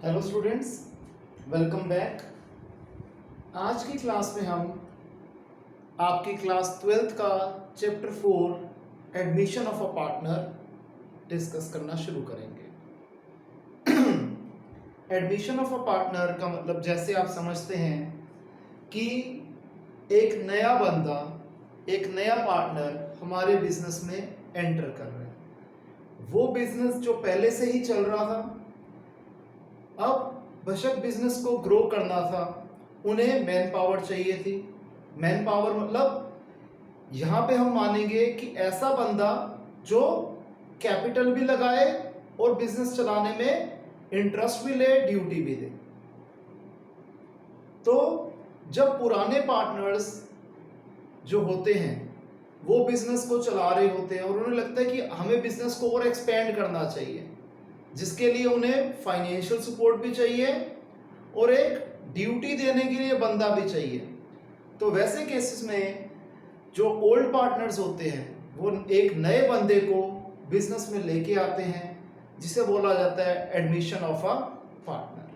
Hello students, welcome back. आज की class में हम आपकी क्लास 12th का chapter 4 admission of a partner discuss करना शुरू करेंगे। एडमिशन ऑफ अ पार्टनर का मतलब जैसे आप समझते हैं कि एक नया बंदा, एक नया पार्टनर हमारे बिजनेस में एंटर कर रहा है। वो बिजनेस जो पहले से ही चल रहा था, अब बशक बिजनेस को ग्रो करना था, उन्हें मैन पावर चाहिए थी। मैन पावर मतलब यहाँ पे हम मानेंगे कि ऐसा बंदा जो कैपिटल भी लगाए और बिजनेस चलाने में इंटरेस्ट भी ले, ड्यूटी भी दे। तो जब पुराने पार्टनर्स जो होते हैं वो बिजनेस को चला रहे होते हैं और उन्हें लगता है कि हमें बिजनेस को और एक्सपेंड करना चाहिए, जिसके लिए उन्हें फाइनेंशियल सपोर्ट भी चाहिए और एक ड्यूटी देने के लिए बंदा भी चाहिए। तो वैसे केसेस में जो ओल्ड पार्टनर्स होते हैं वो एक नए बंदे को बिजनेस में लेके आते हैं, जिसे बोला जाता है एडमिशन ऑफ अ पार्टनर।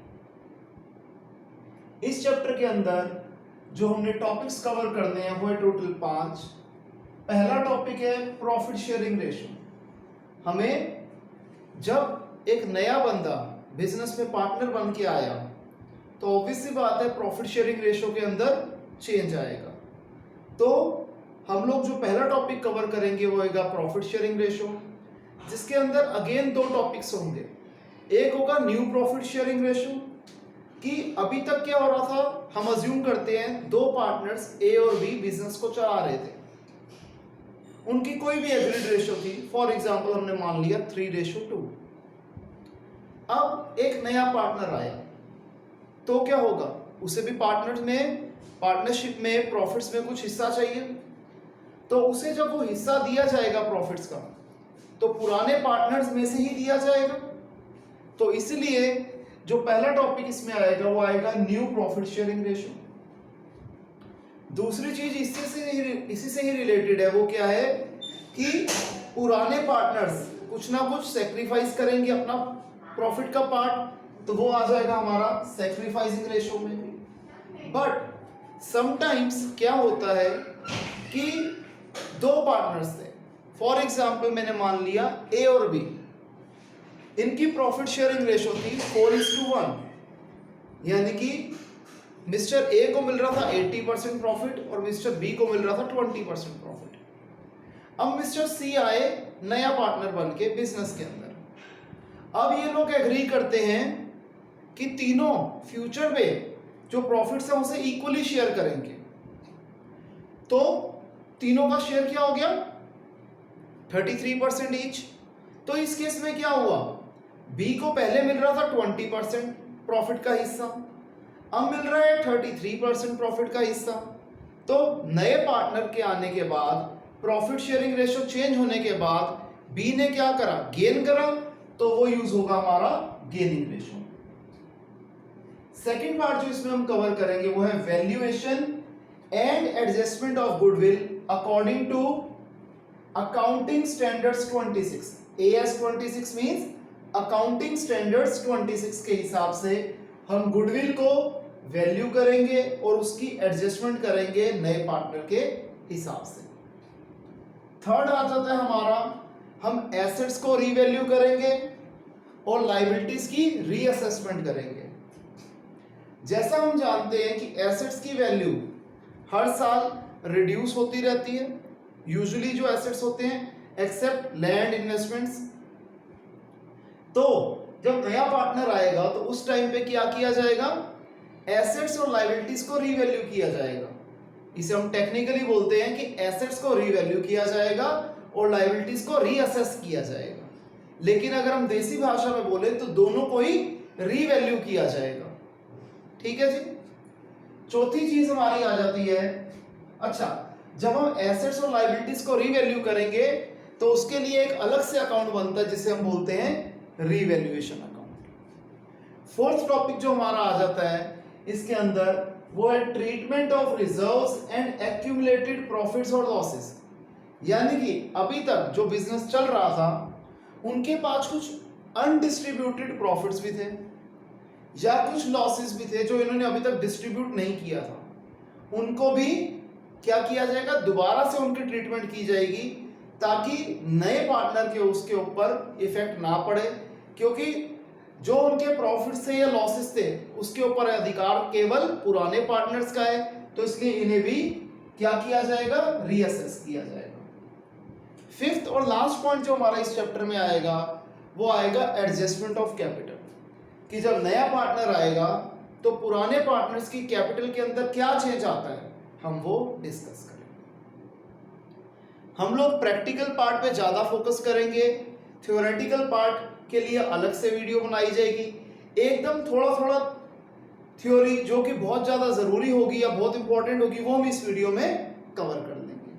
इस चैप्टर के अंदर जो हमने टॉपिक्स कवर करने हैं वो है टोटल 5। पहला टॉपिक है प्रॉफिट शेयरिंग रेशो। हमें जब एक नया बंदा बिजनेस में पार्टनर बन के आया तो ऑब्वियस सी बात है प्रॉफिट शेयरिंग रेशो के अंदर चेंज आएगा। तो हम लोग जो पहला टॉपिक कवर करेंगे वो होगा प्रॉफिट शेयरिंग रेशो, जिसके अंदर अगेन 2 टॉपिक्स होंगे। एक होगा न्यू प्रॉफिट शेयरिंग रेशो, कि अभी तक क्या हो रहा था, हम अज्यूम करते हैं 2 पार्टनर्स ए और बी बिजनेस को चला रहे थे, उनकी कोई भी एग्रीड रेशो थी। फॉर एग्जांपल हमने मान लिया 3:2। अब एक नया पार्टनर आया तो क्या होगा, उसे भी पार्टनरशिप में प्रॉफिट्स में कुछ हिस्सा चाहिए। तो उसे जब वो हिस्सा दिया जाएगा प्रॉफिट्स का, तो पुराने पार्टनर्स में से ही दिया जाएगा। तो इसलिए जो पहला टॉपिक इसमें आएगा वो आएगा न्यू प्रॉफिट शेयरिंग रेशो। दूसरी चीज इसी से ही रिलेटेड है, वो क्या है कि पुराने पार्टनर्स कुछ ना कुछ सेक्रीफाइस करेंगे अपना प्रॉफिट का पार्ट, तो वो आ जाएगा हमारा सेक्रीफाइसिंग रेशो में। बट समटाइम्स क्या होता है कि 2 पार्टनर्स थे, फॉर एग्जांपल मैंने मान लिया ए और बी, इनकी प्रॉफिट शेयरिंग रेशो थी 4:1, यानी कि मिस्टर ए को मिल रहा था 80% प्रॉफिट और मिस्टर बी को मिल रहा था 20% प्रॉफिट। अब मिस्टर सी आए नया पार्टनर बन के बिजनेस के अंदर। अब ये लोग एग्री करते हैं कि तीनों फ्यूचर में जो प्रॉफिट्स है उसे इक्वली शेयर करेंगे। तो तीनों का शेयर क्या हो गया, 33% ईच। तो इस केस में क्या हुआ, बी को पहले मिल रहा था 20% प्रॉफिट का हिस्सा, अब मिल रहा है 33% प्रॉफिट का हिस्सा। तो नए पार्टनर के आने के बाद, प्रॉफिट शेयरिंग रेशो चेंज होने के बाद बी ने क्या करा, गेन करा, तो वो यूज होगा हमारा गेनिंग रेशो। सेकेंड पार्ट जो इसमें हम कवर करेंगे वो है valuation and adjustment of goodwill according to accounting standards 26। AS 26 means accounting standards 26 के हिसाब से हम गुडविल को वैल्यू करेंगे और उसकी एडजस्टमेंट करेंगे नए पार्टनर के हिसाब से। थर्ड आ जाता है हमारा, हम एसेट्स को रीवैल्यू करेंगे और लायबिलिटीज की रीअसेसमेंट करेंगे। जैसा हम जानते हैं कि एसेट्स की वैल्यू हर साल रिड्यूस होती रहती है, यूजुअली जो एसेट्स होते हैं एक्सेप्ट लैंड इन्वेस्टमेंट्स। तो जब नया पार्टनर आएगा तो उस टाइम पे क्या किया जाएगा, एसेट्स और लायबिलिटीज को रीवैल्यू किया जाएगा। इसे हम टेक्निकली बोलते हैं कि एसेट्स को रीवैल्यू किया जाएगा और लायबिलिटीज को रीअसेस किया जाएगा। लेकिन अगर हम देसी भाषा में बोले तो दोनों को ही रीवैल्यू किया जाएगा। ठीक है जी। चौथी चीज हमारी आ जाती है, अच्छा, जब हम एसेट्स और लायबिलिटीज को रीवैल्यू करेंगे तो उसके लिए एक अलग से अकाउंट बनता है जिसे हम बोलते हैं रीवैल्यूएशन अकाउंट। फोर्थ टॉपिक जो हमारा आ जाता है इसके अंदर वो है treatment of reserves and accumulated profits और लॉसेस। यानी कि अभी तक जो बिजनेस चल रहा था उनके पास कुछ अनडिस्ट्रीब्यूटेड प्रॉफिट्स भी थे, या कुछ लॉसेस भी थे जो इन्होंने अभी तक डिस्ट्रीब्यूट नहीं किया था, उनको भी क्या किया जाएगा, दोबारा से उनकी ट्रीटमेंट की जाएगी ताकि नए पार्टनर के उसके ऊपर इफेक्ट ना पड़े, क्योंकि जो उनके प्रॉफिट थे या लॉसेस थे उसके ऊपर अधिकार केवल पुराने पार्टनर्स का है, तो इसलिए इन्हें भी क्या किया जाएगा, रीअसेस किया जाएगा। फिफ्थ और लास्ट पॉइंट जो हमारा इस चैप्टर में आएगा वो आएगा एडजस्टमेंट ऑफ कैपिटल, कि जब नया पार्टनर आएगा तो पुराने पार्टनर्स की कैपिटल के अंदर क्या चेंज आता है, हम वो डिस्कस करेंगे। हम लोग प्रैक्टिकल पार्ट पे ज्यादा फोकस करेंगे, थ्योरेटिकल पार्ट के लिए अलग से वीडियो बनाई जाएगी। एकदम थोड़ा थोड़ा थ्योरी जो कि बहुत ज्यादा जरूरी होगी या बहुत इंपॉर्टेंट होगी वो हम इस वीडियो में कवर कर लेंगे।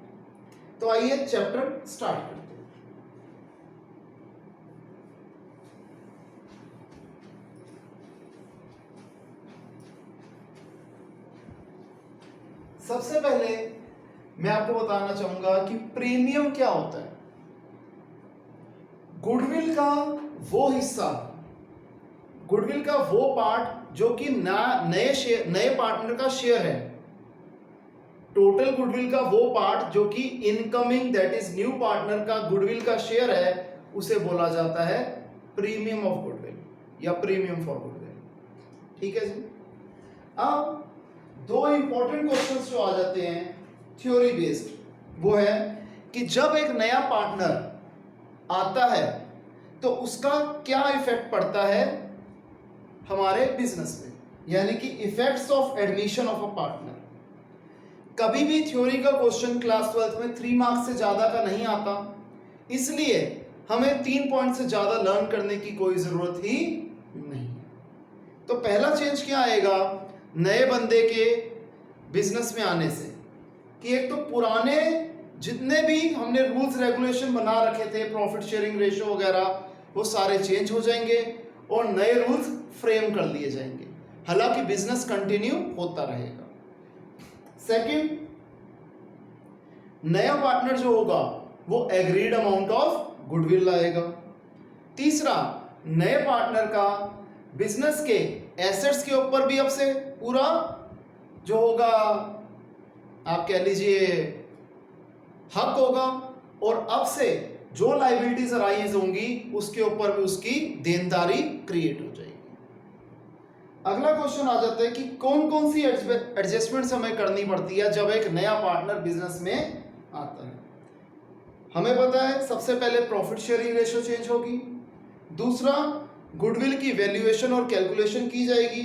तो आइए चैप्टर स्टार्ट करते हैं। सबसे पहले मैं आपको बताना चाहूंगा कि प्रीमियम क्या होता है। गुडविल का वो हिस्सा, गुडविल का वो पार्ट जो कि नए पार्टनर का शेयर है। टोटल गुडविल का वो पार्ट जो कि incoming that is new partner का गुडविल का शेयर है, उसे बोला जाता है प्रीमियम ऑफ गुडविल या प्रीमियम फॉर गुडविल। ठीक है जी। अब दो इंपॉर्टेंट क्वेश्चंस जो आ जाते हैं थ्योरी बेस्ड, वो है कि जब एक नया पार्टनर आता है तो उसका क्या इफेक्ट पड़ता है हमारे बिजनेस में, यानी कि effects of admission of a partner. कभी भी थ्योरी का क्वेश्चन क्लास 12th में 3 मार्क्स से ज्यादा का नहीं आता, इसलिए हमें 3 पॉइंट से ज्यादा लर्न करने की कोई जरूरत ही नहीं। तो पहला चेंज क्या आएगा नए बंदे के बिजनेस में आने से, कि एक तो पुराने जितने भी हमने रूल्स रेगुलेशन बना रखे थे, प्रॉफिट शेयरिंग रेशियो वगैरह, वो सारे चेंज हो जाएंगे और नए रूल्स फ्रेम कर लिए जाएंगे, हालांकि बिजनेस कंटिन्यू होता रहेगा। सेकंड, नया पार्टनर जो होगा वो एग्रीड अमाउंट ऑफ गुडविल लाएगा। तीसरा, नए पार्टनर का बिजनेस के एसेट्स के ऊपर भी अब से पूरा जो होगा आप कह लीजिए हक होगा, और अब से जो लायबिलिटीज अराइज होंगी उसके ऊपर भी उसकी देनदारी क्रिएट हो जाएगी। अगला क्वेश्चन आ जाता है कि कौन कौन सी एडजस्टमेंट्स हमें करनी पड़ती है जब एक नया पार्टनर बिजनेस में आता है। हमें पता है सबसे पहले प्रॉफिट शेयरिंग रेशियो चेंज होगी, दूसरा गुडविल की वैल्यूएशन और कैलकुलेशन की जाएगी,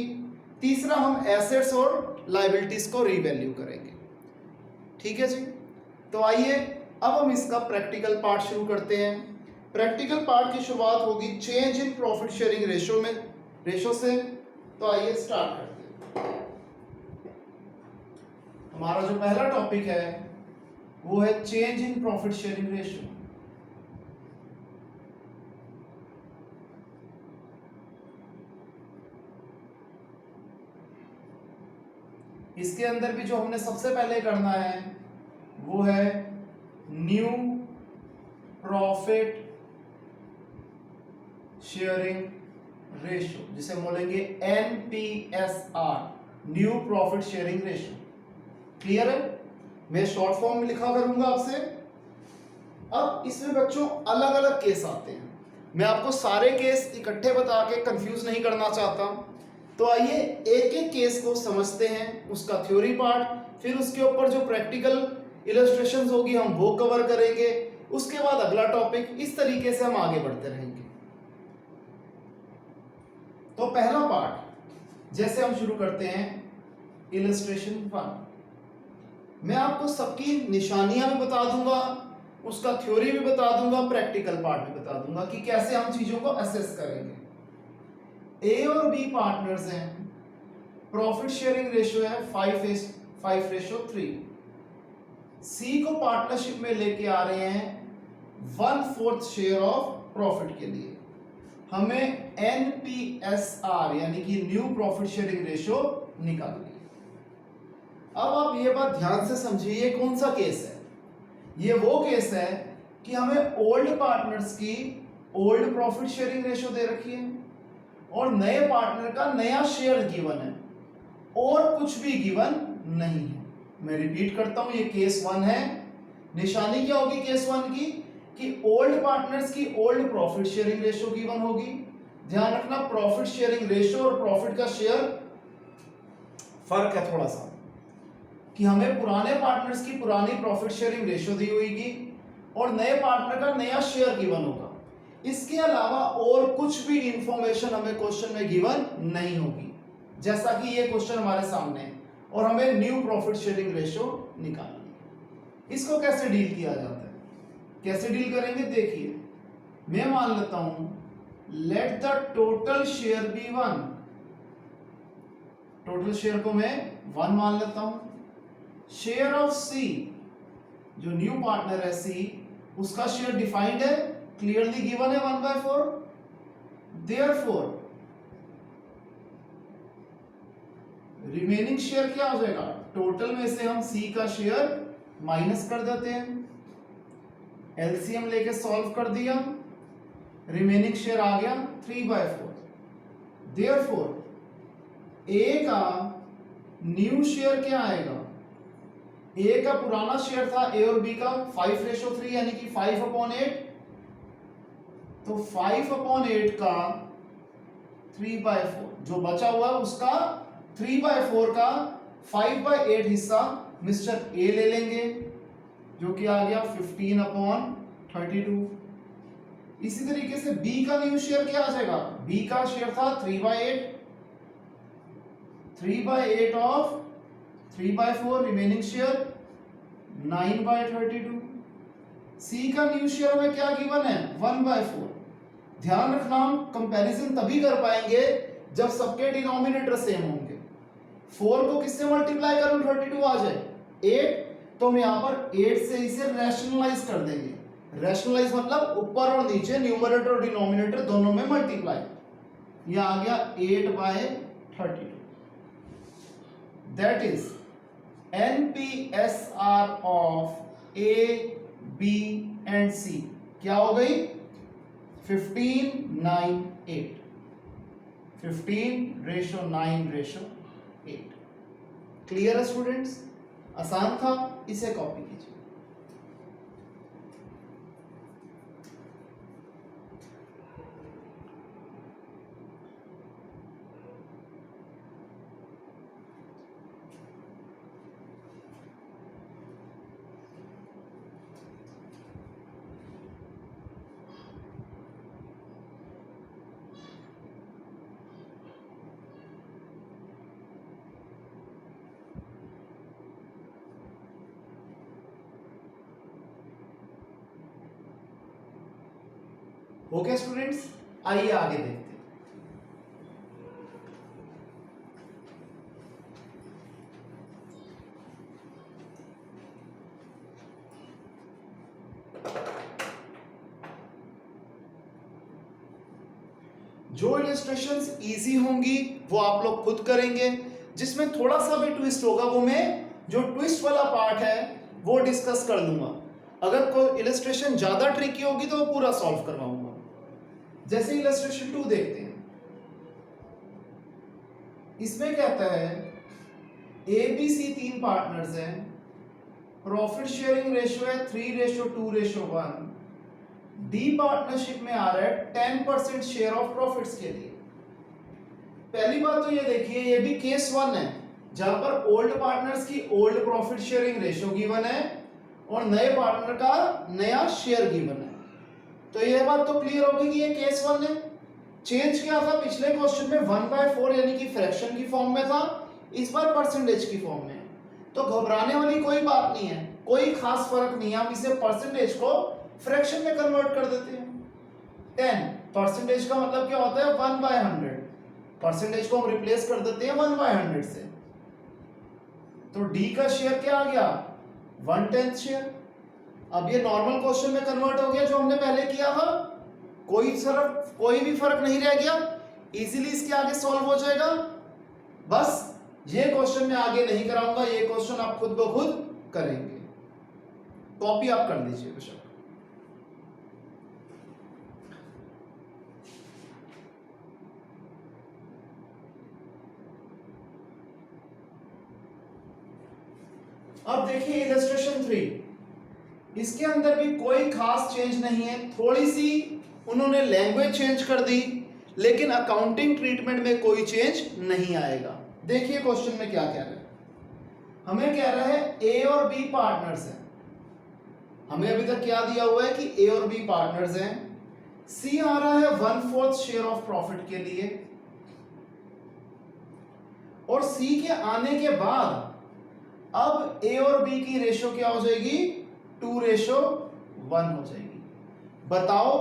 तीसरा हम एसेट्स और लायबिलिटीज को रीवैल्यू करेंगे। ठीक है जी। तो आइए अब हम इसका प्रैक्टिकल पार्ट शुरू करते हैं। प्रैक्टिकल पार्ट की शुरुआत होगी change in profit sharing ratio से। तो आइए स्टार्ट करते हैं। हमारा जो पहला टॉपिक है वो है change in profit sharing ratio. इसके अंदर भी जो हमने सबसे पहले करना है वो है न्यू प्रॉफिट शेयरिंग रेशियो, जिसे बोलेंगे NPSR, new profit sharing ratio. Clear है? मैं शॉर्ट फॉर्म में लिखा करूंगा आपसे। अब इसमें बच्चों अलग अलग केस आते हैं, मैं आपको सारे केस इकट्ठे बता के कंफ्यूज नहीं करना चाहता। तो आइए एक एक केस को समझते हैं, उसका थ्योरी पार्ट, फिर उसके ऊपर जो प्रैक्टिकल इलस्ट्रेशंस होगी हम वो कवर करेंगे, उसके बाद अगला टॉपिक, इस तरीके से हम आगे बढ़ते रहेंगे। तो पहला पार्ट जैसे हम शुरू करते हैं इलस्ट्रेशन 1। मैं आपको सबकी निशानियां भी बता दूंगा, उसका थ्योरी भी बता दूंगा, प्रैक्टिकल पार्ट भी बता दूंगा कि कैसे हम चीजों को असेस करेंगे। ए और बी पार्टनर्स हैं, प्रॉफिट शेयरिंग रेशियो है 5:3। सी को पार्टनरशिप में लेके आ रहे हैं 1/4 शेयर ऑफ प्रॉफिट के लिए। हमें NPSR यानी कि न्यू प्रॉफिट शेयरिंग रेशियो निकालनी है। अब आप ये बात ध्यान से समझिए, ये कौन सा केस है? ये वो केस है कि हमें ओल्ड पार्टनर्स की ओल्ड प्रॉफिट शेयरिंग रेशियो दे रखी है और नए पार्टनर का नया शेयर गिवन है और कुछ भी गिवन नहीं है। मैं रिपीट करता हूं, ये केस 1 है। निशानी क्या होगी केस 1 की कि ओल्ड पार्टनर्स की old profit sharing ratio given होगी। ध्यान रखना, प्रॉफिट शेयरिंग रेशियो और प्रॉफिट का शेयर फर्क है थोड़ा सा, कि हमें पुराने पार्टनर्स की पुरानी प्रॉफिट शेयरिंग रेशियो दी होगी और नए पार्टनर का नया शेयर गिवन होगा। इसके अलावा और कुछ भी इंफॉर्मेशन हमें क्वेश्चन में गिवन नहीं होगी, जैसा कि ये क्वेश्चन हमारे सामने है, और हमें न्यू प्रॉफिट शेयरिंग रेशियो निकालनी है। इसको कैसे डील किया जाता है, कैसे डील करेंगे देखिए। मैं मान लेता हूं let the total share be 1, total share को मैं 1 मान लेता हूं। शेयर ऑफ सी, जो न्यू पार्टनर है सी, उसका शेयर डिफाइंड है, क्लियरली गिवन है 1/4। देयरफॉर रिमेनिंग शेयर क्या हो जाएगा, टोटल में से हम सी का शेयर माइनस कर देते हैं, एलसीएम लेके सॉल्व कर दिया, रिमेनिंग शेयर आ गया 3/4। देयरफॉर ए का न्यू शेयर क्या आएगा, ए का पुराना शेयर था ए और बी का 5:3 यानी कि 5/8, तो 5/8 का 3/4 जो बचा हुआ है उसका 3/4 का 5/8 हिस्सा मिस्टर ए ले लेंगे, जो कि आ गया 15/32। इसी तरीके से बी का न्यू शेयर क्या आ जाएगा, बी का शेयर था 3/8 ऑफ 3/4, रिमेनिंग शेयर 9/32। सी का न्यू शेयर में क्या गिवन है 1/4। ध्यान रखना, हम कंपैरिजन तभी कर पाएंगे जब सबके डिनोमिनेटर सेम होंगे। 4 को किससे मल्टीप्लाई करूं 32 आ जाए 8, तो हम यहां पर 8 से इसे रैशनलाइज कर देंगे। रैशनलाइज मतलब ऊपर और नीचे न्यूमरेटर और डिनोमिनेटर दोनों में मल्टीप्लाई। यह आ गया 8/32। That is NPSR of A, B and C क्या हो गई 15:9:8, 15:9:8। क्लियर है स्टूडेंट्स, आसान था, इसे कॉपी कीजिए। ओके स्टूडेंट्स, आइए आगे देखते हैं। जो इलस्ट्रेशंस इजी होंगी वो आप लोग खुद करेंगे, जिसमें थोड़ा सा भी ट्विस्ट होगा वो मैं जो ट्विस्ट वाला पार्ट है वो डिस्कस कर लूंगा। अगर कोई इलस्ट्रेशन ज्यादा ट्रिकी होगी तो वो पूरा सॉल्व करवाऊंगा। जैसे इलस्ट्रेशन 2 देखते हैं, इसमें कहता है ABC 3 पार्टनर्स हैं, प्रॉफिट शेयरिंग रेशियो है 3:2:1, डी पार्टनरशिप में आ रहा है 10% शेयर ऑफ प्रॉफिट्स के लिए। पहली बात तो ये देखिए, ये भी केस 1 है जहां पर ओल्ड पार्टनर्स की old profit sharing ratio given है और नए पार्टनर का नया शेयर गिवन है। तो ये बात तो क्लियर होगी कि ये केस 1 है। चेंज क्या था, पिछले क्वेश्चन में 1/4 यानी कि फ्रैक्शन की फॉर्म में था, इस बार परसेंटेज की फॉर्म में। तो घबराने वाली कोई बात नहीं है, कोई खास फर्क नहीं है। हम इसे परसेंटेज को फ्रैक्शन में कन्वर्ट कर देते हैं। 10 परसेंटेज का मतलब क्या होता है 1/100, परसेंटेज को हम रिप्लेस कर देते हैं 1/100 से। तो डी का शेयर क्या आ गया 1/10 शेयर। अब ये नॉर्मल क्वेश्चन में कन्वर्ट हो गया जो हमने पहले किया था, कोई भी फर्क नहीं रह गया, इजीली इसके आगे सॉल्व हो जाएगा। बस ये क्वेश्चन मैं आगे नहीं कराऊंगा, ये क्वेश्चन आप खुद ब खुद करेंगे। कॉपी आप कर लीजिए बेशक। अब देखिए इलस्ट्रेशन 3, इसके अंदर भी कोई खास चेंज नहीं है, थोड़ी सी उन्होंने लैंग्वेज चेंज कर दी, लेकिन अकाउंटिंग ट्रीटमेंट में कोई चेंज नहीं आएगा। देखिए क्वेश्चन में क्या कह रहा है, हमें कह रहा है ए और बी पार्टनर्स हैं। हमें अभी तक क्या दिया हुआ है कि ए और बी पार्टनर्स हैं। सी आ रहा है 1/4 शेयर ऑफ प्रॉफिट के लिए, और सी के आने के बाद अब ए और बी की रेशो क्या हो जाएगी, 2:1 हो जाएगी। बताओ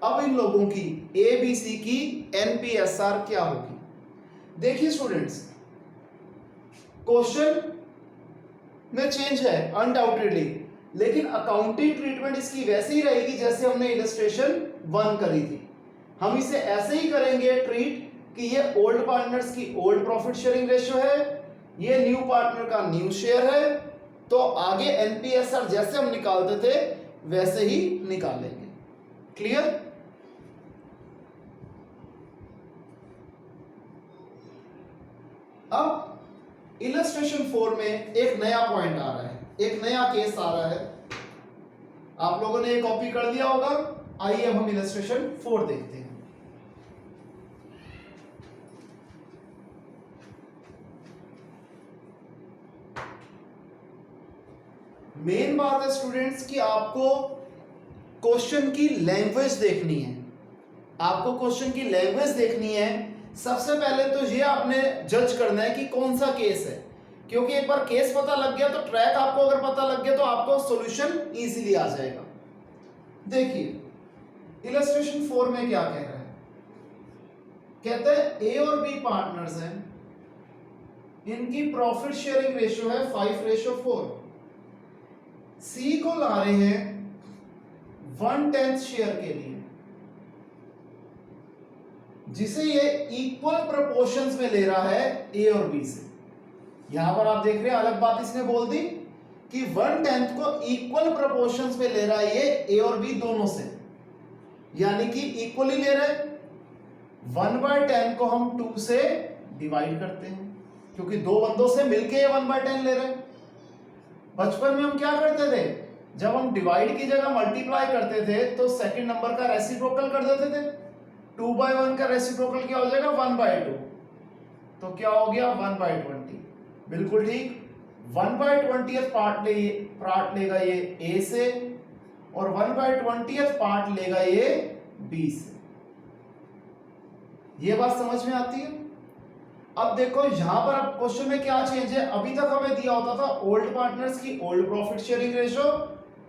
अब इन लोगों की ए बी सी की एनपीएसआर क्या होगी। देखिए स्टूडेंट्स, क्वेश्चन में चेंज है अनडाउटेडली, लेकिन अकाउंटिंग ट्रीटमेंट इसकी वैसे ही रहेगी जैसे हमने इलस्ट्रेशन 1 करी थी। हम इसे ऐसे ही करेंगे ट्रीट कि ये ओल्ड पार्टनर्स की ओल्ड प्रॉफिट शेयरिंग रेशियो है, ये न्यू पार्टनर का न्यू शेयर है, तो आगे एनपीएसआर जैसे हम निकालते थे वैसे ही निकालेंगे। क्लियर? अब इलस्ट्रेशन 4 में एक नया पॉइंट आ रहा है, एक नया केस आ रहा है। आप लोगों ने ये कॉपी कर लिया होगा। आइए अब हम इलस्ट्रेशन 4 देखते हैं। मेन बात है स्टूडेंट्स कि आपको क्वेश्चन की लैंग्वेज देखनी है, आपको क्वेश्चन की लैंग्वेज देखनी है। सबसे पहले तो ये आपने जज करना है कि कौन सा केस है, क्योंकि एक बार केस पता लग गया तो ट्रैक आपको अगर पता लग गया तो आपको सॉल्यूशन इजीली आ जाएगा। देखिए इलस्ट्रेशन 4 में क्या कह रहा है, कहते हैं ए और बी पार्टनर्स हैं, इनकी प्रॉफिट शेयरिंग रेशियो है 5:4। सी को ला रहे हैं 1/10 शेयर के लिए, जिसे ये इक्वल प्रोपोर्शंस में ले रहा है ए और बी से। यहां पर आप देख रहे हैं अलग बात इसने बोल दी कि 1/10 को इक्वल प्रोपोर्शंस में ले रहा है ये ए और बी दोनों से, यानी कि इक्वली ले रहे हैं। 1/10 को हम 2 से डिवाइड करते हैं, क्योंकि दो बंदों से मिलके ये 1/10 ले रहे हैं। बचपन में हम क्या करते थे, जब हम डिवाइड की जगह मल्टीप्लाई करते थे तो सेकंड नंबर का रेसिप्रोकल कर देते थे। 2/1 का रेसिप्रोकल क्या हो जाएगा, 1/2, तो क्या हो गया 1/20। बिल्कुल ठीक, 1/20 पार्ट लेगा ये ए से, और 1/20 पार्ट लेगा ये बी से। ये बात समझ में आती है? अब देखो यहां पर अब क्वेश्चन में क्या चेंज है। अभी तक हमें दिया होता था ओल्ड पार्टनर्स की old profit sharing ratio,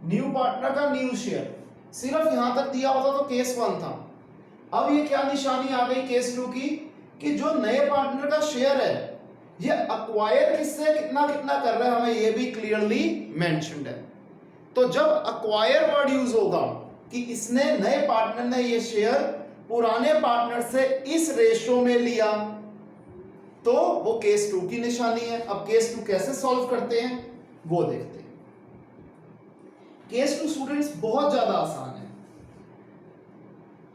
new partner का न्यू शेयर, सिर्फ यहां तक दिया होता तो केस 1 था। अब ये क्या निशानी आ गई केस 2 की, कि जो नए पार्टनर का शेयर है ये अक्वायर किससे कितना कितना कर रहा है, हमें ये भी क्लियरली मेंशन्ड है। तो जब अक्वायर वर्ड यूज होगा कि इसने, नए पार्टनर ने ये शेयर पुराने पार्टनर से इस रेशो में लिया, तो वो केस 2 की निशानी है। अब केस 2 कैसे सॉल्व करते हैं वो देखते हैं। केस 2 स्टूडेंट्स बहुत ज्यादा आसान है।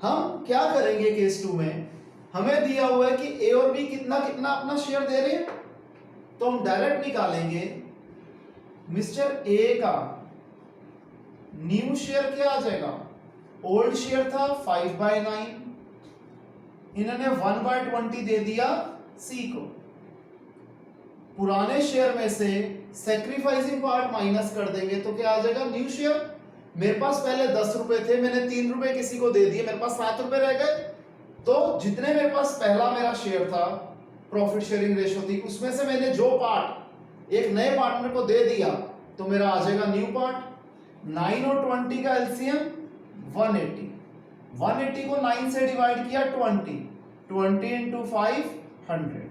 हम क्या करेंगे केस 2 में, हमें दिया हुआ है कि ए और बी कितना कितना अपना शेयर दे रहे हैं, तो हम डायरेक्ट निकालेंगे मिस्टर ए का न्यू शेयर क्या आ जाएगा, ओल्ड शेयर था 5/9, इन्होंने 1/20 दे दिया सी को। पुराने शेयर में से सैक्रिफाइसिंग पार्ट माइनस कर देंगे तो क्या आ जाएगा, न्यू शेयर। मेरे पास पहले 10 रुपए थे, मैंने 3 रुपए किसी को दे दिए, मेरे पास 7 रुपए रह गए। तो जितने मेरे पास पहला मेरा शेयर था, प्रॉफिट शेयरिंग रेशो थी, उसमें से मैंने जो पार्ट एक नए पार्टनर को दे दिया तो मेरा आ जाएगा न्यू पार्ट। 9 और 20 का एलसीएम 180, 180 को 9 से डिवाइड किया 20, 20 into 5 100,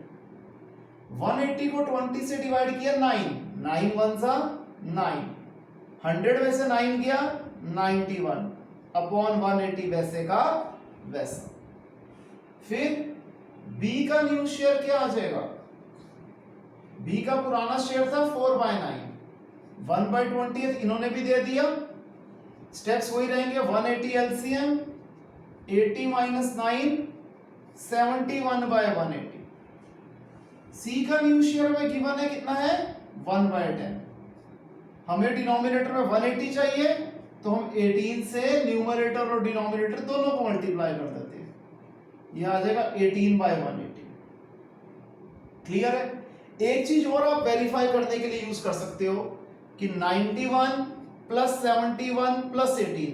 180 को 20 से डिवाइड किया 9, 9 1 सा 9, 100 में से 9 गया 91 अपॉन 180 वैसे का वैसा। फिर B का न्यू शेयर क्या आ जाएगा, B का पुराना शेयर था 4/9, 1/20 इन्होंने भी दे दिया, स्टेप्स वही रहेंगे। 180 एलसीएम, 80 माइनस 9 71/180। C का न्यू शेयर में गिवन है कितना है 1/10, हमें डिनोमिनेटर में 180 चाहिए, तो हम 18 से न्यूमरेटर और डिनोमिनेटर दोनों को मल्टीप्लाई कर देते हैं, यह आ जाएगा 18/180। क्लियर है? एक चीज और आप वेरीफाई करने के लिए यूज कर सकते हो कि 91 प्लस 71 प्लस 18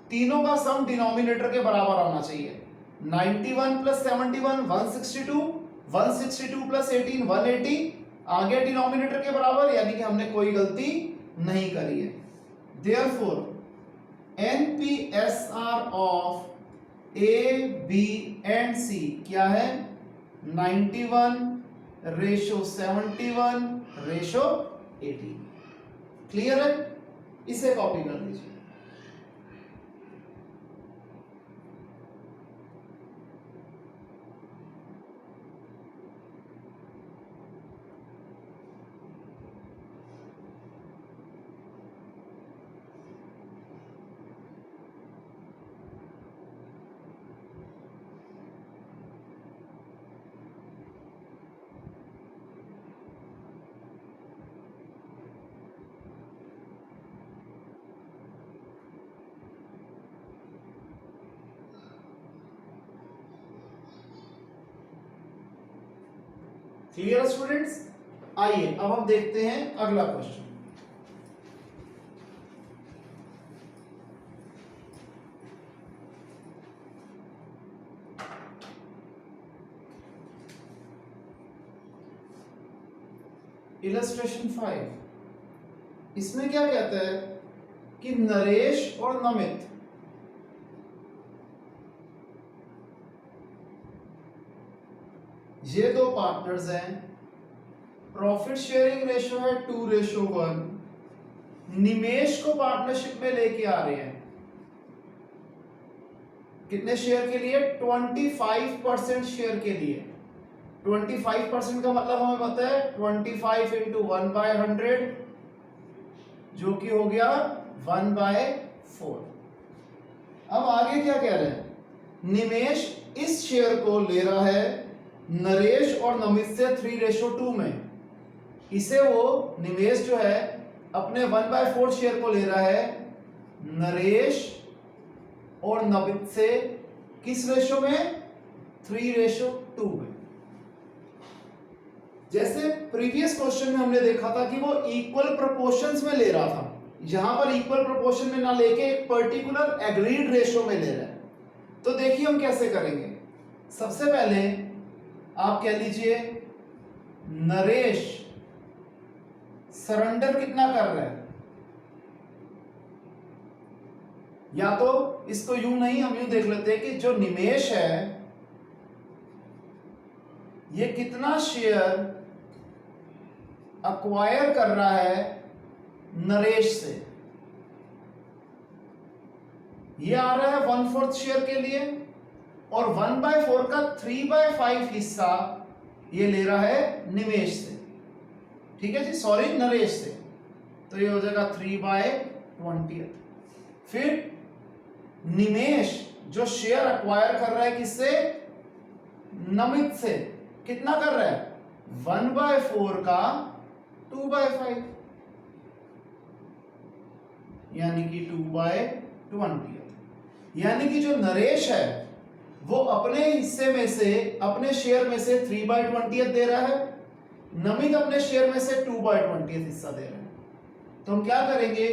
तीनों का सम डिनोमिनेटर के बराबर आना चाहिए। 91 प्लस 71 162, 162 प्लस 18 180, आगे डिनोमिनेटर के बराबर, यानी कि हमने कोई गलती नहीं करी है। Therefore NPSR of A, B and C क्या है? 91:71:18। क्लियर है? इसे कॉपी कर लीजिए। Clear students? आइए अब हम देखते हैं अगला क्वेश्चन। इलस्ट्रेशन 5, इसमें क्या कहता है कि नरेश और नमित ये दो पार्टनर्स हैं, प्रॉफिट शेयरिंग रेशो है 2:1, निमेश को पार्टनरशिप में लेके आ रहे हैं। कितने शेयर के लिए? 25% शेयर के लिए। 25% का मतलब हमें पता है 25 इंटू 1/100 जो कि हो गया 1/4। अब आगे क्या कह रहे हैं? निमेश इस शेयर को ले रहा है नरेश और नमित से 3:2 में। इसे वो निमेश जो है अपने 1/4 शेयर को ले रहा है नरेश और नमित से किस रेशो में? 3:2 में। जैसे प्रीवियस क्वेश्चन में हमने देखा था कि वो इक्वल प्रोपोर्शंस में ले रहा था, यहां पर इक्वल प्रोपोर्शन में ना लेके एक पर्टिकुलर एग्रीड रेशो में ले रहा है। तो देखिए हम कैसे करेंगे। सबसे पहले आप कह लीजिए नरेश सरेंडर कितना कर रहा है, या तो इसको यूं नहीं, हम यूं देख लेते हैं कि जो निमेश है ये कितना शेयर अक्वायर कर रहा है नरेश से। ये आ रहा है 1/4 शेयर के लिए, और 1/4 का 3/5 हिस्सा ये ले रहा है निमेश से। ठीक है जी, सॉरी नरेश से। तो ये हो जाएगा 3/20। फिर निमेश जो शेयर अक्वायर कर रहा है किससे? नमित से। कितना कर रहा है? 1/4 का 2/5 यानी कि 2/20। यानी कि जो नरेश है वो अपने हिस्से में से, अपने शेयर में से 3/20 दे रहा है, नमित अपने शेयर में से 2/20 हिस्सा दे रहा है। तो हम क्या करेंगे?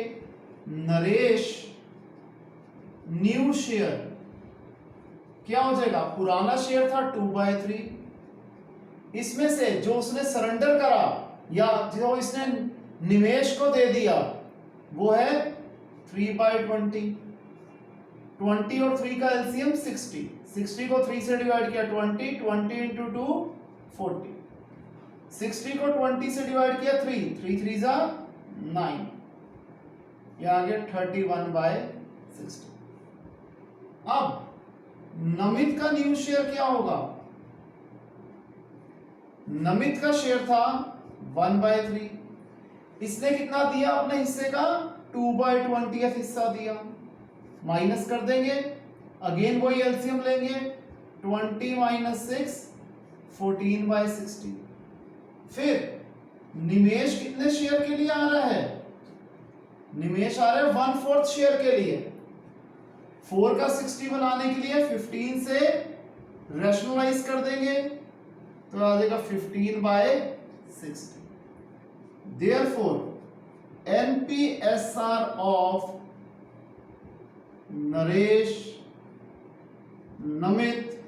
नरेश न्यू शेयर क्या हो जाएगा? पुराना शेयर था 2/3, इसमें से जो उसने सरेंडर करा या जो इसने निवेश को दे दिया वो है 3/20। 20 और 3 का एलसीएम 60, 60 को 3 से डिवाइड किया 20, 20 इंटू 2 40, 60 को 20 से डिवाइड किया 3, 3 3 जा 9, ये आ गया 31/60। अब नमित का न्यू शेयर क्या होगा? नमित का शेयर था 1/3, इसने कितना दिया अपने हिस्से का? 2/20 हिस्सा दिया। माइनस कर देंगे, अगेन वही एलसीएम लेंगे, 20 - 6 14/60। फिर निवेश कितने शेयर के लिए आ रहा है? निमेश आ रहा है 1/4 शेयर के लिए। 4 का 60 बनाने के लिए 15 से रैशनलाइज कर देंगे तो आ जाएगा 15/60। Therefore NPSR of Naresh, Namit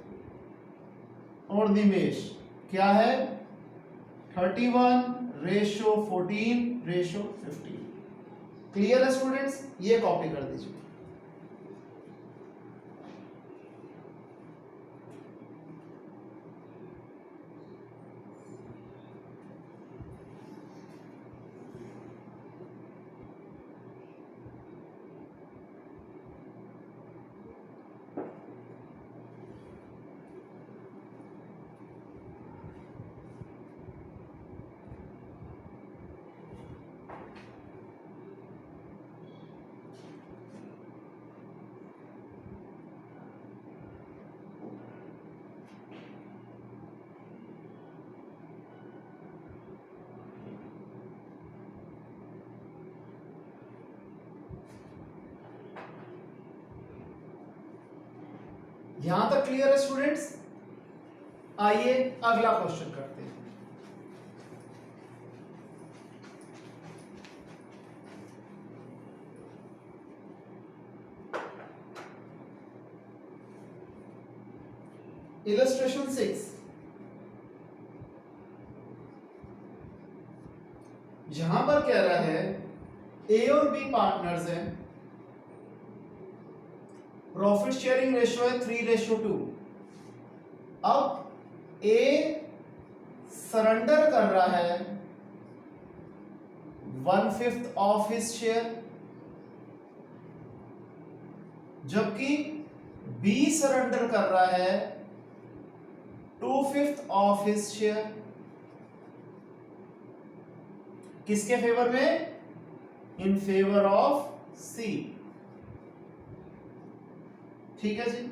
और निमेश क्या है? 31:14:15। क्लियर है स्टूडेंट्स? ये कॉपी कर दीजिए। यहां तक क्लियर है स्टूडेंट्स? आइए अगला क्वेश्चन करते हैं। इलस्ट्रेशन 6, यहां पर कह रहा है ए और बी पार्टनर्स हैं, प्रॉफिट शेयरिंग रेशियो है 3:2। अब ए सरेंडर कर रहा है 1/5 ऑफ हिज शेयर, जबकि बी सरेंडर कर रहा है 2/5 ऑफ हिज शेयर। किसके फेवर में? इन फेवर ऑफ सी। ठीक है जी।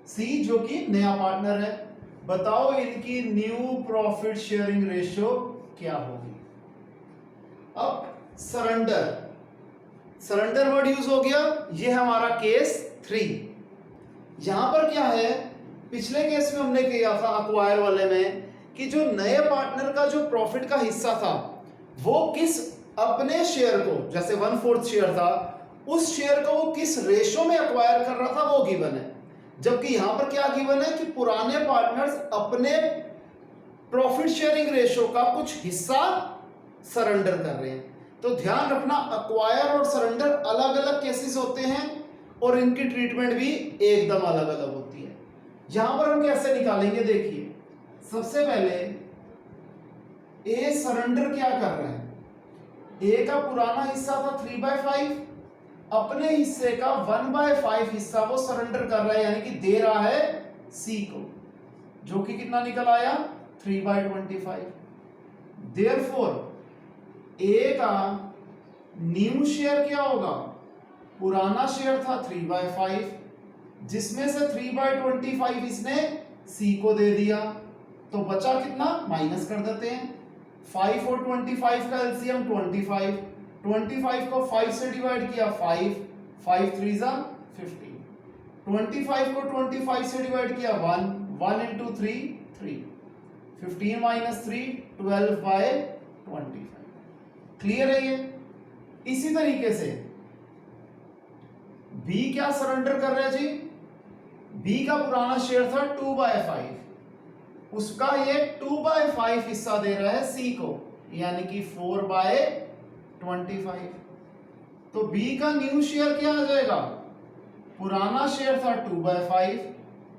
सी जो कि नया पार्टनर है। बताओ इनकी न्यू प्रॉफिट शेयरिंग रेशियो क्या होगी? अब सरेंडर, सरेंडर वर्ड यूज हो गया, ये हमारा केस 3। यहां पर क्या है, पिछले केस में हमने किया था अक्वायर वाले में कि जो नए पार्टनर का जो प्रॉफिट का हिस्सा था वो किस अपने शेयर को, जैसे 1/4 शेयर था, उस शेयर को वो किस रेशो में अक्वायर कर रहा था वो गिवन है। जबकि यहां पर क्या गिवन है कि पुराने पार्टनर्स अपने प्रॉफिट शेयरिंग रेशो का कुछ हिस्सा सरेंडर कर रहे हैं। तो ध्यान रखना, अक्वायर और सरेंडर अलग अलग केसेस होते हैं और इनकी ट्रीटमेंट भी एकदम अलग अलग होती है। यहां पर हम कैसे निकालेंगे, देखिए सबसे पहले ए सरेंडर क्या कर रहा है, ए का पुराना हिस्सा था 3/5, अपने हिस्से का 1/5 हिस्सा वो सरेंडर कर रहा है, यानी कि दे रहा है सी को, जो कि कितना निकल आया 3/25। देयरफॉर ए का न्यू शेयर क्या होगा, पुराना शेयर था 3/5, जिसमें से 3/25 इसने सी को दे दिया, तो बचा कितना, माइनस कर देते हैं। 5 और 25 का एलसीएम 25, 25 को 5 से डिवाइड किया 5, 5 3 ज़ा 15, 25 को 25 से डिवाइड किया 1, 1 into 3 3, 15 minus 3 12/25। क्लियर है ये? इसी तरीके से बी क्या सरेंडर कर रहे हैं जी, बी का पुराना शेयर था 2/5, उसका ये 2/5 हिस्सा दे रहा है सी को, यानी कि 4/25। तो बी का न्यू शेयर क्या आ जाएगा, पुराना शेयर था 2/5,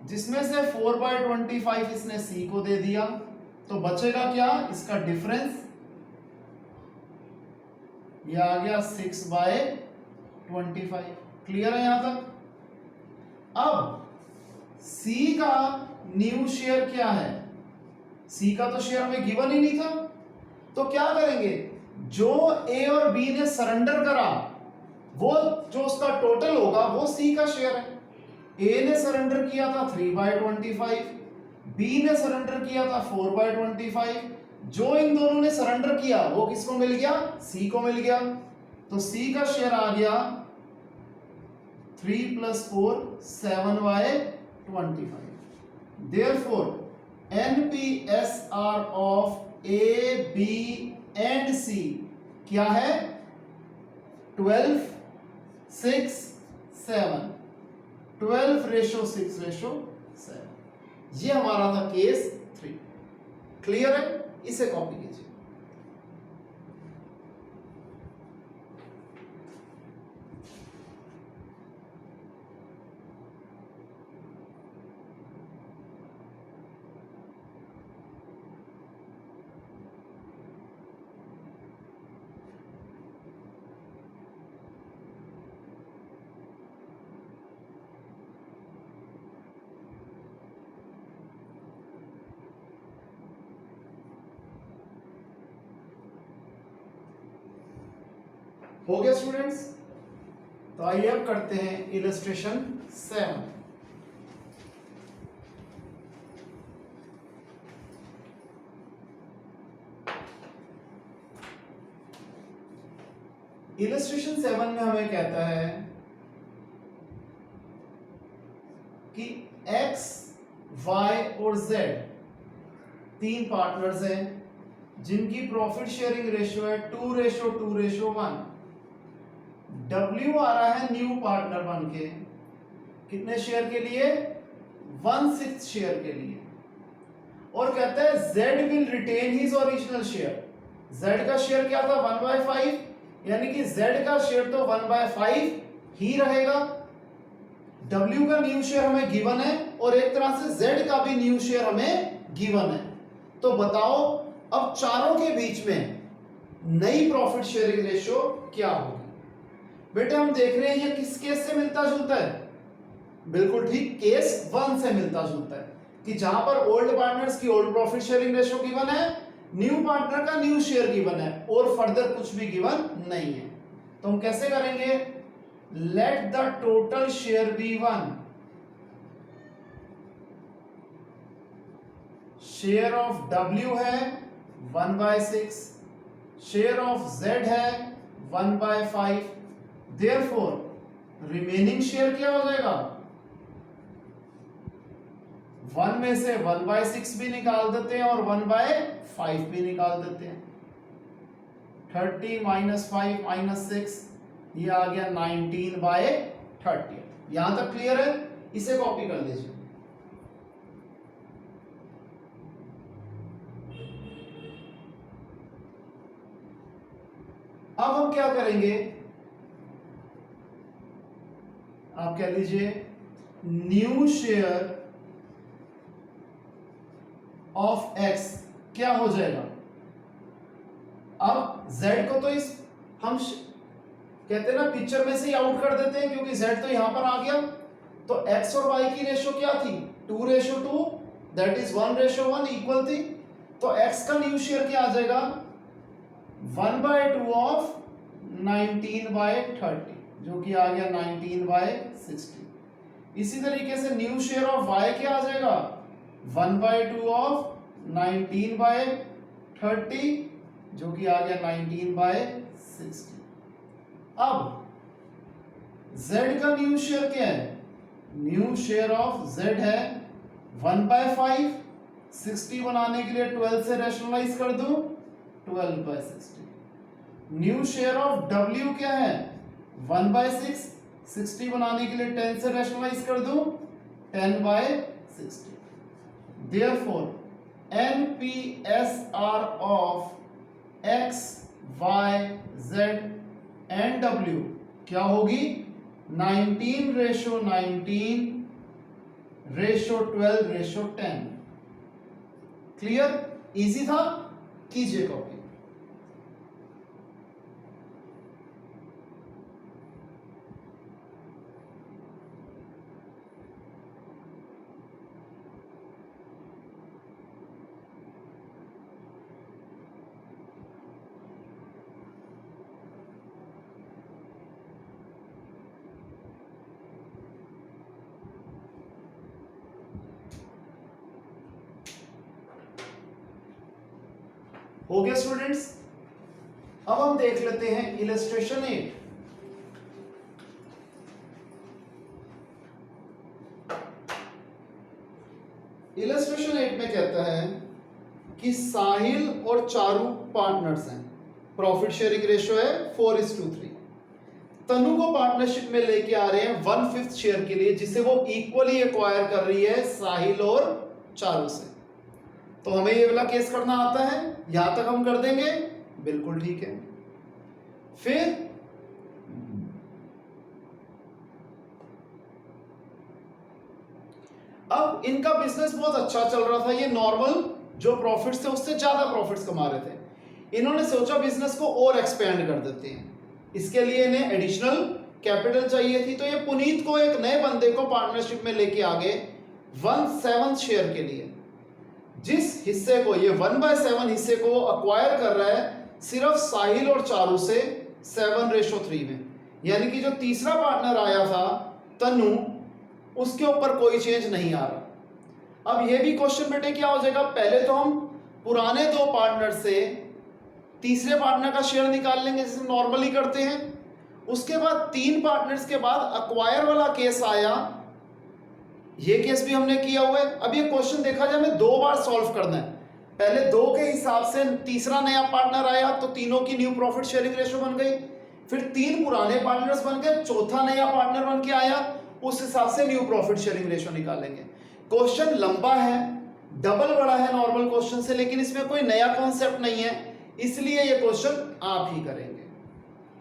जिसमें से 4/25 इसने सी को दे दिया, तो बचेगा क्या, इसका डिफरेंस, ये आ गया 6/25। क्लियर है यहां तक? अब सी का न्यू शेयर क्या है, सी का तो शेयर हमें गिवन ही नहीं था, तो क्या करेंगे, जो ए और बी ने सरेंडर करा वो जो उसका टोटल होगा वो सी का शेयर है। ए ने सरेंडर किया था 3/25, बी ने सरेंडर किया था 4/25, जो इन दोनों ने सरेंडर किया वो किसको मिल गया, सी को मिल गया। तो सी का शेयर आ गया 3 + 4 7/25। Therefore NPSR of A B and C क्या है, 12 6 7, 12:6:7। ये हमारा था केस 3। क्लियर है, इसे कॉपी कीजिए। हो गया स्टूडेंट्स? तो आइए अब करते हैं इलस्ट्रेशन 7। इलस्ट्रेशन 7 में हमें कहता है कि x, y और z तीन पार्टनर्स हैं जिनकी प्रॉफिट शेयरिंग रेशियो है 2:2:1। W आ रहा है न्यू पार्टनर बन के, कितने शेयर के लिए, 1/6 शेयर के लिए। और कहता है Z will retain his original share. Z का शेयर क्या था, 1/5, यानी कि Z का शेयर तो 1/5 ही रहेगा। W का न्यू शेयर हमें गिवन है और एक तरह से Z का भी न्यू शेयर हमें गिवन है। तो बताओ अब चारों के बीच में नई प्रॉफिट शेयरिंग रेशियो क्या होगी। बेटे हम देख रहे हैं ये किस केस से मिलता जुलता है, बिल्कुल ठीक, केस 1 से मिलता जुलता है कि जहां पर ओल्ड पार्टनर्स की old profit sharing ratio given है, न्यू पार्टनर का न्यू शेयर गिवन है और फर्दर कुछ भी गिवन नहीं है। तो हम कैसे करेंगे, let the total share be 1। Share of W है 1/6, शेयर ऑफ Z है 1/5। देयरफॉर रिमेनिंग शेयर क्या हो जाएगा, 1 में से 1/6 भी निकाल देते हैं और 1/5 भी निकाल देते हैं। 30 - 5 - 6 ये आ गया 19/30। यहां तक क्लियर है, इसे कॉपी कर लीजिए। अब हम क्या करेंगे, आप कह लीजिए न्यू शेयर ऑफ x क्या हो जाएगा। अब z को तो इस हम कहते हैं ना पिक्चर में से ही आउट कर देते हैं क्योंकि z तो यहां पर आ गया। तो x और y की रेशियो क्या थी, 2:2, दैट इज 1:1 इक्वल थी। तो x का न्यू शेयर क्या आ जाएगा, 1/2 ऑफ 19/30 जो कि आ गया 19/60। इसी तरीके से न्यू शेयर ऑफ y क्या आ जाएगा, 1/2 ऑफ 19/30 जो कि आ गया 19/60। अब z का न्यू शेयर क्या है, न्यू शेयर ऑफ z है 1/5, 60 बनाने के लिए 12 से रैशनलाइज कर दूं, 12/60। न्यू शेयर ऑफ w क्या है, 1/6, 60 बनाने के लिए 10 से रैशनलाइज कर दूं, 10/60। Therefore NPSR of x, y, z and w क्या होगी, 19:19:12:10। क्लियर, इजी था, कीजिए कॉपी। हो गया स्टूडेंट्स। अब हम देख लेते हैं इलस्ट्रेशन 8। इलस्ट्रेशन 8 में कहता है कि साहिल और चारू पार्टनर्स हैं, प्रॉफिट शेयरिंग रेशियो है 4:3। तनु को पार्टनरशिप में लेके आ रहे हैं 1/5 शेयर के लिए, जिसे वो इक्वली एक्वायर कर रही है साहिल और चारू से। तो हमें ये वाला केस करना आता है, यहां तक हम कर देंगे, बिल्कुल ठीक है। फिर अब इनका बिजनेस बहुत अच्छा चल रहा था, ये नॉर्मल जो प्रॉफिट्स थे उससे ज्यादा प्रॉफिट्स कमा रहे थे। इन्होंने सोचा बिजनेस को और एक्सपेंड कर देते हैं, इसके लिए इन्हें एडिशनल कैपिटल चाहिए थी। तो ये पुनीत को, एक नए बंदे को पार्टनरशिप में लेके आ गए 1/7 शेयर के लिए, जिस हिस्से को, ये 1/7 हिस्से को अक्वायर कर रहा है सिर्फ साहिल और चारू से 7:3 में। यानी कि जो तीसरा पार्टनर आया था तनु, उसके ऊपर कोई चेंज नहीं आ रहा। अब ये भी क्वेश्चन बेटे क्या हो जाएगा, पहले तो हम पुराने 2 पार्टनर से तीसरे पार्टनर का शेयर निकाल लेंगे जैसे नॉर्मली करते हैं। उसके बाद 3 पार्टनर्स के बाद अक्वायर वाला केस आया, ये केस भी हमने किया हुआ है। अब ये क्वेश्चन देखा जाए हमें 2 बार सॉल्व करना है। पहले 2 के हिसाब से तीसरा नया पार्टनर आया तो तीनों की न्यू प्रॉफिट शेयरिंग रेशियो बन गई, फिर 3 पुराने पार्टनर्स बन गए, चौथा नया पार्टनर बन के आया, उस हिसाब से न्यू प्रॉफिट शेयरिंग रेशियो निकालेंगे। क्वेश्चन लंबा है, डबल बड़ा है नॉर्मल क्वेश्चन से, लेकिन इसमें कोई नया कॉन्सेप्ट नहीं है, इसलिए ये क्वेश्चन आप ही करेंगे।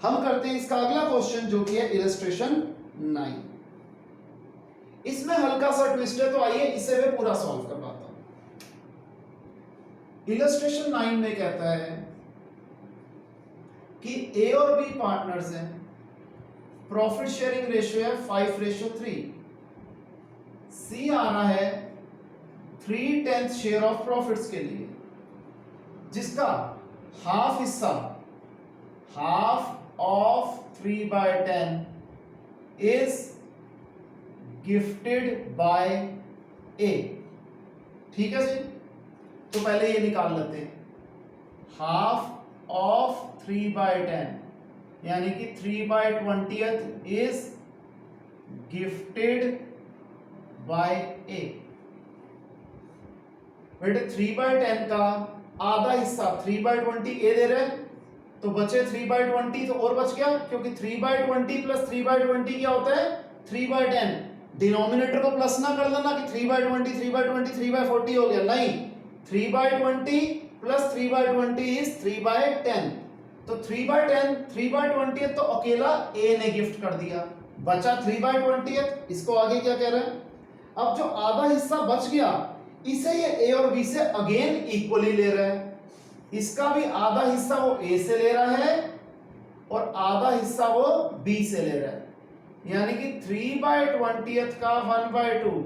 हम करते हैं इसका अगला क्वेश्चन जो कि है इलस्ट्रेशन 9। इसमें हल्का सा ट्विस्ट है, तो आइए इसे मैं पूरा सॉल्व करवाता हूं। इलस्ट्रेशन 9 में कहता है कि ए और बी पार्टनर्स हैं, प्रॉफिट शेयरिंग रेशियो है 5:3, सी आना है 3/10 शेयर ऑफ प्रॉफिट्स के लिए, जिसका हाफ हिस्सा, half of 3/10 is gifted by a. ठीक है जी, तो पहले ये निकाल लेते हैं, हाफ ऑफ 3/10 यानी कि 3/20 इज गिफ्टेड बाय ए। बेटे 3/10 का आधा हिस्सा 3/20 ए दे रहे हैं, तो बचे 3/20, तो और बच गया, क्योंकि 3/20 प्लस 3/20 क्या होता है 3/10। डिनोमिनेटर को प्लस ना कर देना कि 3/20 3/20 3/40 हो गया, नहीं, 3/20 प्लस 3/20 इज 3/10। तो 3/10 3/20 तो अकेला ए ने गिफ्ट कर दिया, बचा 3/20। इसको आगे क्या कह रहे हैं, अब जो आधा हिस्सा बच गया इसे ये ए और बी से अगेन इक्वली ले रहा है, इसका भी आधा हिस्सा वो ए से ले रहा है और आधा हिस्सा वो बी से ले रहा है, यानी कि 3/20 का 1/2,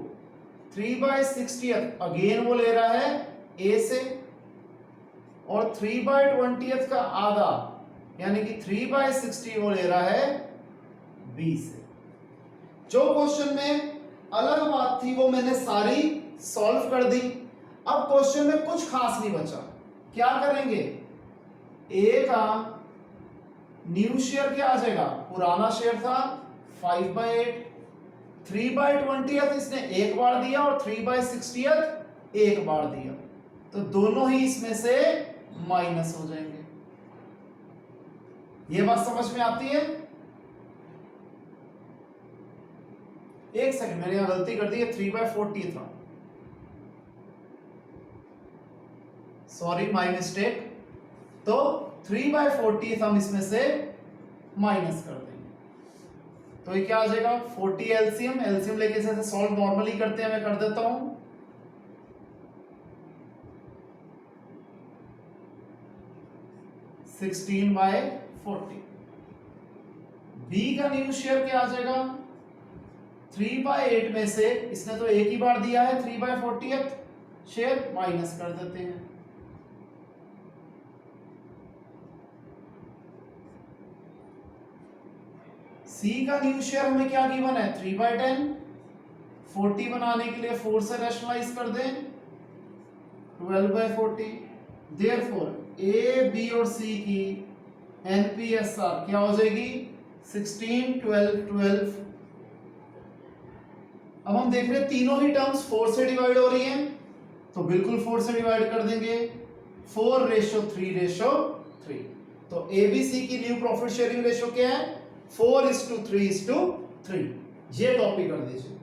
3/60 अगेन वो ले रहा है ए से, और 3/20 का आधा यानी कि 3/60 वो ले रहा है बी से। जो क्वेश्चन में अलग बात थी वो मैंने सारी सॉल्व कर दी। अब क्वेश्चन में कुछ खास नहीं बचा, क्या करेंगे, ए का न्यू शेयर क्या आ जाएगा, पुराना शेयर था 5/8, 3/20 इसने एक बार दिया और 3/60 एक बार दिया, तो दोनों ही इसमें से माइनस हो जाएंगे। ये बात समझ में आती है? एक सेकंड, मैंने यहां गलती कर दी है, 3/40 था, सॉरी माय मिस्टेक। तो 3/40 हम इसमें से माइनस कर देंगे, तो ये क्या आ जाएगा 40 एलसीएम, एलसीएम लेके इसे सॉल्व नॉर्मली करते हैं, मैं कर देता हूं। 16/40। बी का न्यू शेयर क्या आ जाएगा, 3/8 में से इसने तो एक ही बार दिया है 3/40 शेयर, माइनस कर देते हैं। सी का न्यू शेयर हमें क्या गिवन है 3/10, 40 बनाने के लिए 4 से रैशनलाइज कर दें 12/40। देयरफॉर ए बी और सी की एनपीएसआर क्या हो जाएगी 16 12 12। अब हम देख रहे हैं तीनों ही टर्म्स 4 से डिवाइड हो रही हैं, तो बिल्कुल 4 से डिवाइड कर देंगे 4:3:3। तो एबीसी की न्यू प्रॉफिट शेयरिंग रेशियो क्या है 4:3:3। ये कॉपी कर दीजिए।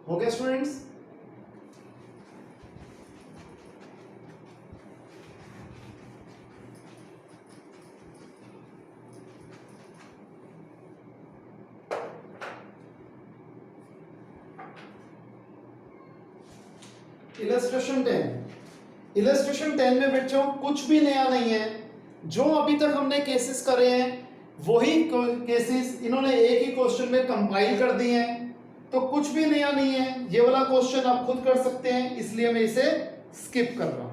हो गया स्टूडेंट्स? इलस्ट्रेशन 10। इलस्ट्रेशन 10 में बच्चों कुछ भी नया नहीं है, जो अभी तक हमने केसेस करे हैं वही केसेस इन्होंने एक ही क्वेश्चन में कंपाइल कर दिए हैं, तो कुछ भी नया नहीं है। ये वाला क्वेश्चन आप खुद कर सकते हैं, इसलिए मैं इसे स्किप कर रहा हूं।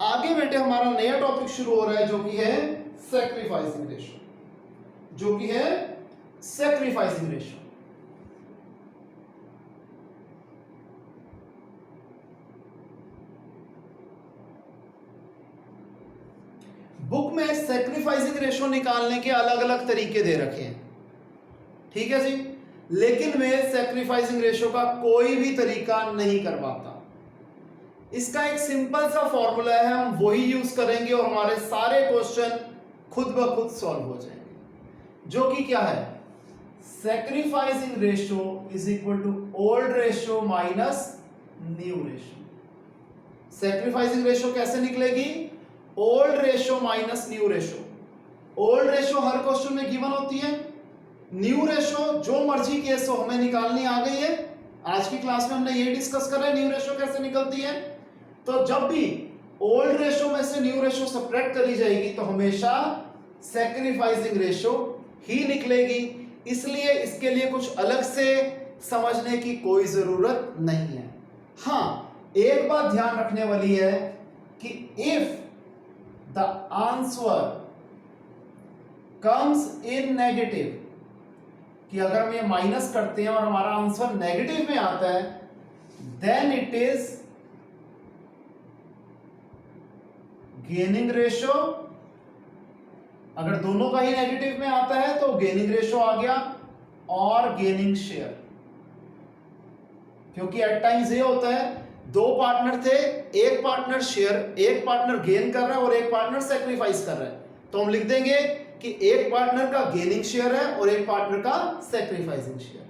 आगे बेटे हमारा नया टॉपिक शुरू हो रहा है जो कि है सैक्रिफाइसिंग रेशियो, जो कि है सैक्रिफाइसिंग रेशियो। बुक में सैक्रिफाइसिंग रेशियो निकालने के अलग अलग तरीके दे रखे हैं, ठीक है जी, लेकिन मैं सैक्रिफाइसिंग रेशियो का कोई भी तरीका नहीं करवाता। इसका एक सिंपल सा फॉर्मूला है, हम वही यूज करेंगे और हमारे सारे क्वेश्चन खुद ब खुद सॉल्व हो जाएंगे, जो कि क्या है sacrificing ratio is equal to old ratio minus new ratio. Sacrificing ratio कैसे निकलेगी old ratio minus new ratio. Old ratio हर क्वेश्चन में गिवन होती है, न्यू रेशियो जो मर्जी केस हो हमें निकालनी आ गई है। आज की क्लास में हमने ये डिस्कस कर रहे हैं न्यू रेशियो कैसे निकलती है। तो जब भी ओल्ड रेशियो में से न्यू रेशियो सब्ट्रैक्ट करी जाएगी तो हमेशा सैक्रिफाइसिंग रेशियो ही निकलेगी, इसलिए इसके लिए कुछ अलग से समझने की कोई जरूरत नहीं है। हाँ, एक बात ध्यान रखने वाली है कि if the answer comes in negative, कि अगर हम ये माइनस करते हैं और हमारा आंसर नेगेटिव में आता है, then it is gaining ratio. अगर दोनों का ही नेगेटिव में आता है तो गेनिंग रेशियो आ गया, और गेनिंग शेयर, क्योंकि एट टाइम्स ये होता है दो पार्टनर थे, एक पार्टनर शेयर, एक पार्टनर गेन कर रहा है और एक पार्टनर सेक्रीफाइस कर रहा है, तो हम लिख देंगे कि एक पार्टनर का गेनिंग शेयर है और एक पार्टनर का सैक्रिफाइसिंग शेयर है।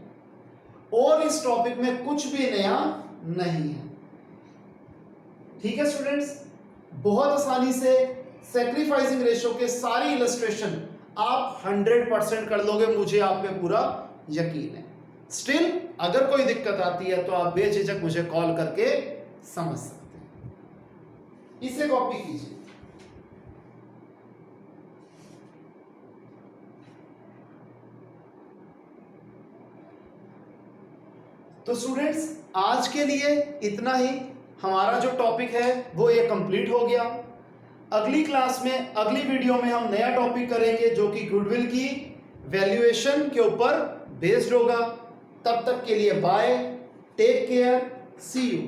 और इस टॉपिक में कुछ भी नया नहीं है, ठीक है स्टूडेंट्स। बहुत आसानी से सैक्रिफाइसिंग रेशियो के सारी इलस्ट्रेशन आप 100% कर लोगे, मुझे आप पे पूरा यकीन है। स्टिल अगर कोई दिक्कत आती है तो आप बेझिझक मुझे कॉल करके समझ सकते हैं। इसे कॉपी कीजिए। तो स्टूडेंट्स आज के लिए इतना ही, हमारा जो टॉपिक है वो ये कंप्लीट हो गया। अगली क्लास में, अगली वीडियो में हम नया टॉपिक करेंगे जो कि गुडविल की वैल्यूएशन के ऊपर बेस्ड होगा। तब तक के लिए bye, take care, see you.